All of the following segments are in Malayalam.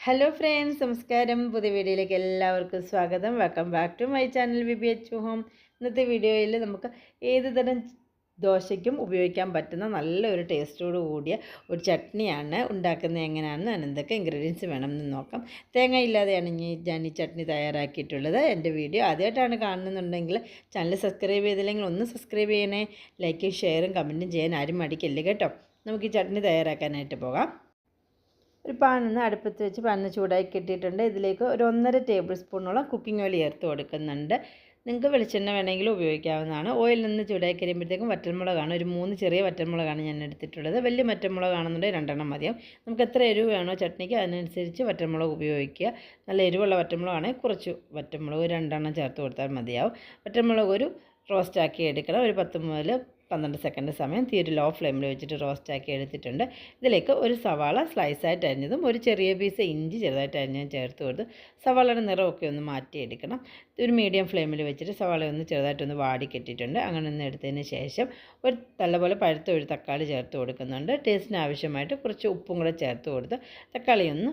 ഹലോ ഫ്രണ്ട്സ്, നമസ്കാരം. പുതിയ വീഡിയോയിലേക്ക് എല്ലാവർക്കും സ്വാഗതം. Welcome back to my channel VBH home. ഇന്നത്തെ വീഡിയോയിൽ നമുക്ക് ഏത് തരം ദോശയ്ക്കും ഉപയോഗിക്കാൻ പറ്റുന്ന നല്ലൊരു ടേസ്റ്റോട് കൂടിയ ഒരു ചട്നിയാണ് ഉണ്ടാക്കുന്നത്. എങ്ങനെയാണെന്ന് എന്തൊക്കെ ഇൻഗ്രീഡിയൻസ് വേണമെന്ന് നോക്കാം. തേങ്ങ ഇല്ലാതെയാണ് ഞാൻ ഈ ചട്നി തയ്യാറാക്കിയിട്ടുള്ളത്. എൻ്റെ വീഡിയോ ആദ്യമായിട്ടാണ് കാണുന്നുണ്ടെങ്കിൽ ചാനൽ സബ്സ്ക്രൈബ് ചെയ്തില്ലെങ്കിൽ ഒന്ന് സബ്സ്ക്രൈബ് ചെയ്യണേ. ലൈക്കും ഷെയറും കമൻറ്റും ചെയ്യാൻ ആരും മടിക്കല്ലേ കേട്ടോ. നമുക്ക് ഈ ചട്നി തയ്യാറാക്കാനായിട്ട് പോകാം. ഒരു പാനൊന്ന് അടുപ്പത്ത് വെച്ച് പാനിന് ചൂടാക്കി ഇട്ടിട്ടുണ്ട്. ഇതിലേക്ക് ഒരു 1.5 ടേബിൾ സ്പൂണോളം കുക്കിംഗ് ഓയിൽ ചേർത്ത് കൊടുക്കുന്നുണ്ട്. നിങ്ങൾക്ക് വെളിച്ചെണ്ണ വേണമെങ്കിലും ഉപയോഗിക്കാവുന്നതാണ്. ഓയിൽ നിന്ന് ചൂടാക്കി കഴിയുമ്പോഴത്തേക്കും വറ്റൽമുളകാണ്, ഒരു 3 ചെറിയ വറ്റൽമുളകാണ് ഞാൻ എടുത്തിട്ടുള്ളത്. വലിയ വറ്റൽമുളകാണെന്നുണ്ടെങ്കിൽ 2 മതിയാവും. നമുക്ക് എത്ര എരിവ് വേണോ ചട്നിക്ക് അതിനനുസരിച്ച് വറ്റൽമുളക് ഉപയോഗിക്കുക. നല്ല എരിവുള്ള വറ്റൽമുളകാണെങ്കിൽ കുറച്ച് വറ്റൽമുളക് 2 ചേർത്ത് കൊടുത്താൽ മതിയാവും. വറ്റൽമുളക് ഒരു റോസ്റ്റാക്കി എടുക്കണം. ഒരു 10 മുതൽ 12 സെക്കൻഡ് സമയം തീരെ ലോ ഫ്ലെയിമിൽ വെച്ചിട്ട് റോസ്റ്റാക്കി എടുത്തിട്ടുണ്ട്. ഇതിലേക്ക് ഒരു സവാള സ്ലൈസായിട്ട് അരിഞ്ഞതും ഒരു ചെറിയ പീസ് ഇഞ്ചി ചെറുതായിട്ട് അരിഞ്ഞതും ചേർത്ത് കൊടുത്ത് സവാളയുടെ നിറമൊക്കെ ഒന്ന് മാറ്റിയെടുക്കണം. ഒരു മീഡിയം ഫ്ലെയിമിൽ വെച്ചിട്ട് സവാള ഒന്ന് ചെറുതായിട്ടൊന്ന് വാടിക്കെട്ടിയിട്ടുണ്ട്. അങ്ങനെ ഒന്ന് എടുത്തതിന് ശേഷം ഒരു നല്ലപോലെ പഴുത്ത ഒരു തക്കാളി ചേർത്ത് കൊടുക്കുന്നുണ്ട്. ടേസ്റ്റിന് ആവശ്യമായിട്ട് കുറച്ച് ഉപ്പും കൂടെ ചേർത്ത് കൊടുത്ത് തക്കാളി ഒന്ന്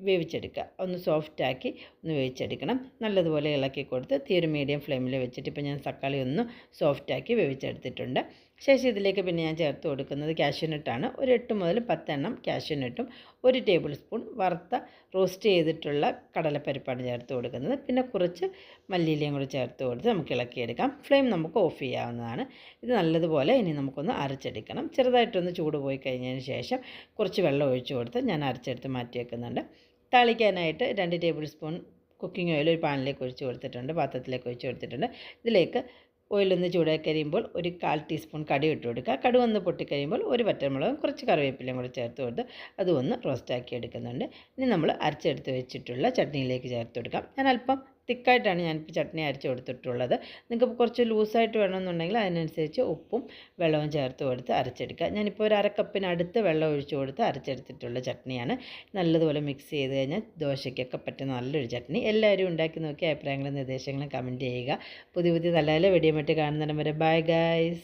വേവിച്ചെടുക്കുക. ഒന്ന് സോഫ്റ്റാക്കി ഒന്ന് വേവിച്ചെടുക്കണം. നല്ലതുപോലെ ഇളക്കി കൊടുത്ത് തീരെ മീഡിയം ഫ്ലെയിമിൽ വെച്ചിട്ട് ഇപ്പോൾ ഞാൻ തക്കാളി ഒന്ന് സോഫ്റ്റാക്കി വേവിച്ചെടുത്തിട്ടുണ്ട്. ശേഷം ഇതിലേക്ക് പിന്നെ ഞാൻ ചേർത്ത് കൊടുക്കുന്നത് കാഷ്യൂനട്ടാണ്. ഒരു 8 മുതൽ 10 കാഷ്യൂനട്ടും 1 ടേബിൾ സ്പൂൺ വറുത്ത റോസ്റ്റ് ചെയ്തിട്ടുള്ള കടലപ്പരിപ്പാണ് ചേർത്ത് കൊടുക്കുന്നത്. പിന്നെ കുറച്ച് മല്ലിയിലയും കൂടി ചേർത്ത് കൊടുത്ത് നമുക്ക് ഇളക്കിയെടുക്കാം. ഫ്ലെയിം നമുക്ക് ഓഫ് ചെയ്യാവുന്നതാണ്. ഇത് നല്ലതുപോലെ ഇനി നമുക്കൊന്ന് അരച്ചെടുക്കണം. ചെറുതായിട്ടൊന്ന് ചൂട് പോയി കഴിഞ്ഞതിന് ശേഷം കുറച്ച് വെള്ളം ഒഴിച്ച് കൊടുത്ത് ഞാൻ അരച്ചെടുത്ത് മാറ്റി വെക്കുന്നുണ്ട്. താളിക്കാനായിട്ട് 2 ടേബിൾ സ്പൂൺ കുക്കിംഗ് ഓയിൽ ഒരു പാനിലേക്ക് ഒഴിച്ച് കൊടുത്തിട്ടുണ്ട്, പാത്രത്തിലേക്ക് ഒഴിച്ച് കൊടുത്തിട്ടുണ്ട്. ഇതിലേക്ക് ഓയിലൊന്ന് ചൂടാക്കി കഴിയുമ്പോൾ ഒരു 1/4 ടീസ്പൂൺ കടുക് ഇട്ട് കൊടുക്കുക. കടുക് ഒന്ന് പൊട്ടിക്കഴിയുമ്പോൾ ഒരു വറ്റൽമുളകും കുറച്ച് കറിവേപ്പിലയും കൂടി ചേർത്ത് കൊടുത്ത് അതും റോസ്റ്റാക്കി എടുക്കുന്നുണ്ട്. ഇനി നമ്മൾ അരച്ചെടുത്ത് വെച്ചിട്ടുള്ള ചട്നിയിലേക്ക് ചേർത്ത് കൊടുക്കാം. ഞാൻ അല്പം തിക്കായിട്ടാണ് ഞാനിപ്പോൾ ചട്നി അരച്ച് കൊടുത്തിട്ടുള്ളത്. നിങ്ങൾക്ക് കുറച്ച് ലൂസായിട്ട് വേണമെന്നുണ്ടെങ്കിൽ അതിനനുസരിച്ച് ഉപ്പും വെള്ളവും ചേർത്ത് കൊടുത്ത് അരച്ചെടുക്കുക. ഞാനിപ്പോൾ ഒരു 1/2 കപ്പിനടുത്ത് വെള്ളം ഒഴിച്ച് കൊടുത്ത് അരച്ചെടുത്തിട്ടുള്ള ചട്നിയാണ്. നല്ലതുപോലെ മിക്സ് ചെയ്ത് കഴിഞ്ഞാൽ ദോശയ്ക്കൊക്കെ പറ്റുന്ന നല്ലൊരു ചട്നി. എല്ലാവരും ഉണ്ടാക്കി നോക്കി അഭിപ്രായങ്ങളും നിർദ്ദേശങ്ങളും കമൻറ്റ് ചെയ്യുക. പുതിയ നല്ല നല്ല വീഡിയോ മറ്റ് കാണുന്നിടം വരെ ബൈ ഗൈസ്.